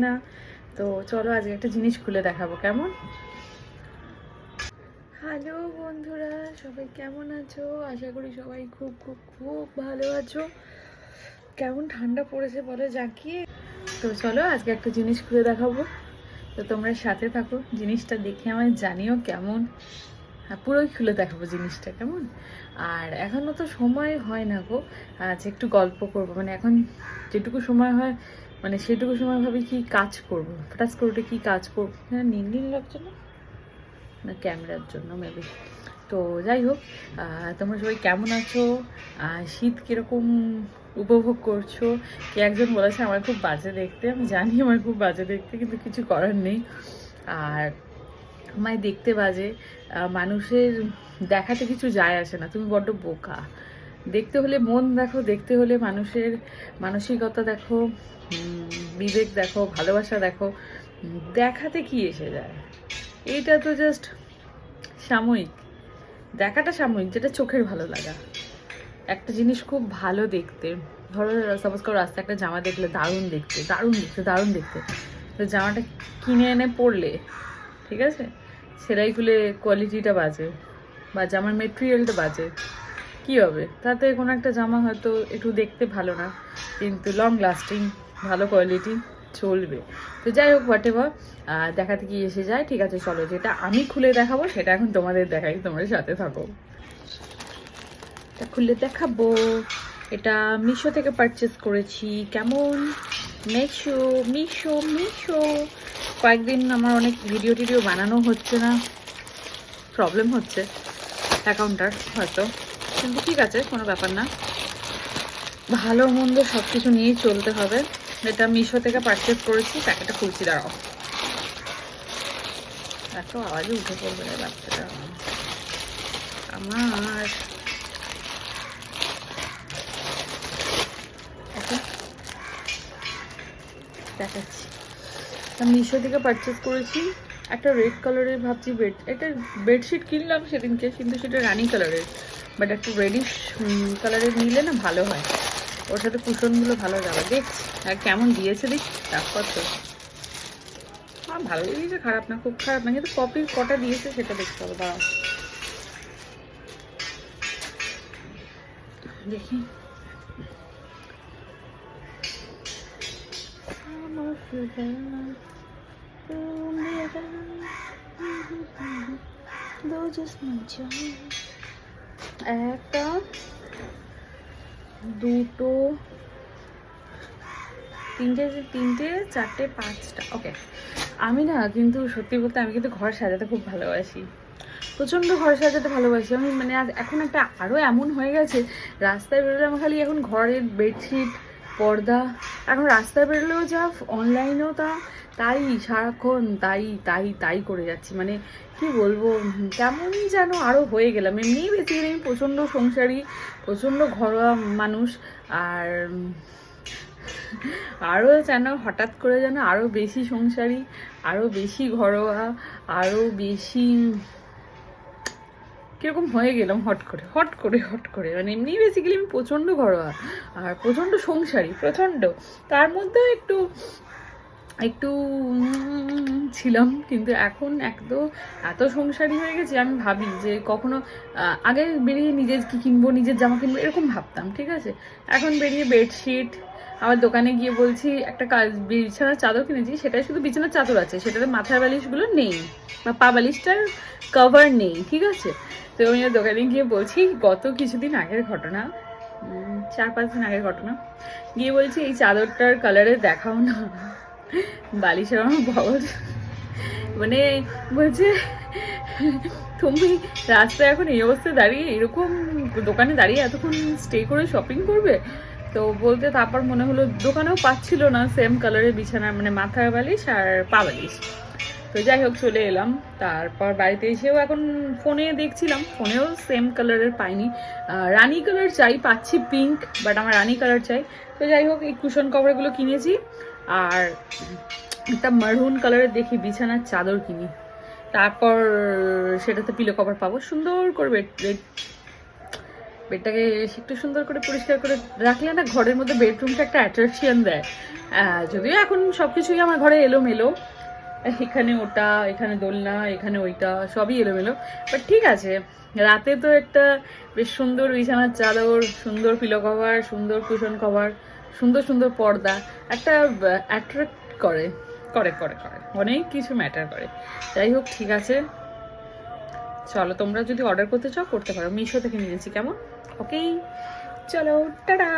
না। তো চলো আজকে একটা জিনিস খুলে দেখাবো, কেমন? হ্যালো বন্ধুরা, সবাই কেমন আছো? আশা করি সবাই খুব খুব খুব ভালো আছো। কেমন ঠান্ডা পড়েছে বলো জাকিয়ে। তো চলো আজকে একটা জিনিস খুলে দেখাবো, তো তোমরা সাথে থাকো, জিনিসটা দেখে আমায় জানিও কেমন। হ্যাঁ, পুরোই খুলে দেখাবো জিনিসটা কেমন। আর এখনও তো সময় হয় না গো, আজ একটু গল্প করবো, মানে এখন যেটুকু সময় হয় মানে সেটুকু সময় ভাবি কি কাজ করবো, হঠাৎ করে উঠে কি কাজ করবো। হ্যাঁ, নীল লাগছে না, না ক্যামেরার জন্য মেবি। তো যাই হোক, তোমরা সবাই কেমন আছো? শীত কীরকম উপভোগ করছো? কে একজন বলেছে আমার খুব বাজে দেখতে, আমি জানি আমার খুব বাজে দেখতে, কিন্তু কিছু করার নেই। আর আমায় দেখতে বাজে, মানুষের দেখাতে কিছু যায় আসে না, তুমি বড্ড বোকা। দেখতে হলে মন দেখো, দেখতে হলে মানুষের মানসিকতা দেখো, বিবেক দেখো, ভালোবাসা দেখো। দেখাতে কি এসে যায়? এইটা তো জাস্ট সাময়িক, দেখাটা সাময়িক, যেটা চোখের ভালো লাগা। একটা জিনিস খুব ভালো দেখতে, ধরো সাপোজ করো রাস্তায় একটা জামা দেখলে দারুণ দেখতে, দারুণ দেখতে, দারুণ দেখতে, তো জামাটা কিনে এনে পরলে, ঠিক আছে, সেলাই খুলে কোয়ালিটিটা বাজে বা জামার মেটেরিয়ালটা বাজে, কী হবে? তাতে কোনো একটা জামা হয়তো একটু দেখতে ভালো না, কিন্তু লং লাস্টিং, ভালো কোয়ালিটি, চলবে। তো যাই হোক, হোয়াট এভার, দেখাতে কি এসে যায়। ঠিক আছে চলো, যেটা আমি খুলে দেখাবো সেটা এখন তোমাদের দেখাই, তোমরা সাথে থাকো। এটা খুলে দেখাবো, এটা মিশো থেকে পারচেস করেছি। কেমন? মিশো মিশো মিশো। কয়েকদিন আমার অনেক ভিডিও টিডিও বানানো হচ্ছে না, প্রবলেম হচ্ছে অ্যাকাউন্টটার হয়তো, কিন্তু ঠিক আছে, কোনো ব্যাপার না, ভালো মন্দ সব কিছু নিয়েই চলতে হবে। এটা মিশো থেকে পারচেস করেছি, প্যাকেটটা খুলছি, দাঁড়াও। এত আওয়াজে উঠে পড়বে না বাচ্চাটা আমার। দেখাচ্ছি, মিশো থেকে পারচেস করেছি একটা রেড কালারের, ভাবছি একটা বেডশিট কিনলাম সেদিনকে, কিন্তু সেটা রানি কালারের, বাট একটু রেডিশ কালারের নিলে না ভালো হয়, ওর সাথে কুশনগুলো ভালো যাবে। দেখছি আর কেমন দিয়েছে, দেখি টাফ কত। আমার ভালো লেগেছে, খারাপ না, খুব খারাপ না, কিন্তু কপি কটা দিয়েছে সেটা দেখতে হবে। বা দেখি, একটা, দুটো, তিনটে, চারটে, পাঁচটা। ওকে, আমি না কিন্তু সত্যি বলতে আমি কিন্তু ঘর সাজাতে খুব ভালোবাসি, প্রচণ্ড ঘর সাজাতে ভালোবাসি আমি। মানে এখন একটা আরও এমন হয়ে গেছে, রাস্তায় বেরোলে আমার খালি এখন ঘরের বেডশিট, পর্দা, এখন রাস্তায় বেরোলেও যা, অনলাইনেও তাই, সারাক্ষণ তাই তাই তাই করে যাচ্ছি। মানে কি বলবো, কেমন যেন আরও হয়ে গেলাম। এমনি বেসিক্যালি আমি প্রচণ্ড সংসারী, প্রচণ্ড ঘরোয়া মানুষ, আর আরও যেন হঠাৎ করে যেন আরও বেশি সংসারী, আরও বেশি ঘরোয়া, আরও বেশি কীরকম হয়ে গেলাম হট করে। মানে এমনি বেসিক্যালি আমি প্রচণ্ড ঘরোয়া আর প্রচণ্ড সংসারী, প্রচণ্ড, তার মধ্যেও একটু একটু ছিলাম, কিন্তু এখন একদম এত সংসারী হয়ে গেছি, আমি ভাবি যে কখনো আগে বেরিয়ে নিজের কী কিনবো, নিজের জামা কিনবো, এরকম ভাবতাম, ঠিক আছে। এখন বেরিয়ে বেডশিট, আবার দোকানে গিয়ে বলছি একটা বিছানার চাদর কিনেছি, সেটাই শুধু বিছানার চাদর আছে, সেটাতে মাথার বালিশগুলো নেই বা পা বালিশটার কভার নেই, ঠিক আছে। তো আমি দোকানে গিয়ে বলছি, গত কিছুদিন আগের ঘটনা, 4-5 দিন আগের ঘটনা, গিয়ে বলছি এই চাদরটার কালারে দেখাও না, বালিশের আমার বাবা মানে বলছে তুমি রাস্তায় এখন এই অবস্থায় দাঁড়িয়ে এরকম দোকানে দাঁড়িয়ে এতক্ষণ স্টে করে শপিং করবে? তো বলতে তারপর মনে হলো দোকানেও পাচ্ছিল না সেম কালারের বিছানা, মানে মাথার বালিশ আর পা বালিশ। তো যাই হোক চলে এলাম, তারপর বাড়িতে এসেও এখন ফোনে দেখছিলাম, ফোনেও সেম কালারের পাইনি। রানি কালার চাই, পাচ্ছি পিঙ্ক, বাট আমার রানি কালার চাই। তো যাই হোক এই কুশন কভারগুলো কিনেছি, আর একটা মারুন কালারের দেখি বিছানার চাদর কিনি, তারপর সেটাতে পিলো কভার পাবো সুন্দর করে, বেডটাকে একটু সুন্দর করে পরিষ্কার করে রাখলে না ঘরের মধ্যে বেডরুমটা একটা অ্যাট্রাকশন দেয়। যদিও এখন সব কিছুই আমার ঘরে এলোমেলো, এখানে ওটা, এখানে দোলনা, এখানে ওইটা, সবই এলোমেলো, বাট ঠিক আছে। রাতে তো একটা বেশ সুন্দর বিছানার চাদর, সুন্দর পিলো কভার, সুন্দর কুশন কভার, সুন্দর সুন্দর পর্দা একটা অ্যাট্রাক্ট করে করে করে করে অনেক কিছু ম্যাটার করে। যাই হোক, ঠিক আছে, চলো তোমরা যদি অর্ডার করতে চাও করতে পারো, মিশো থেকে নিয়েছি, কেমন? ওকেই, চলো টাটা।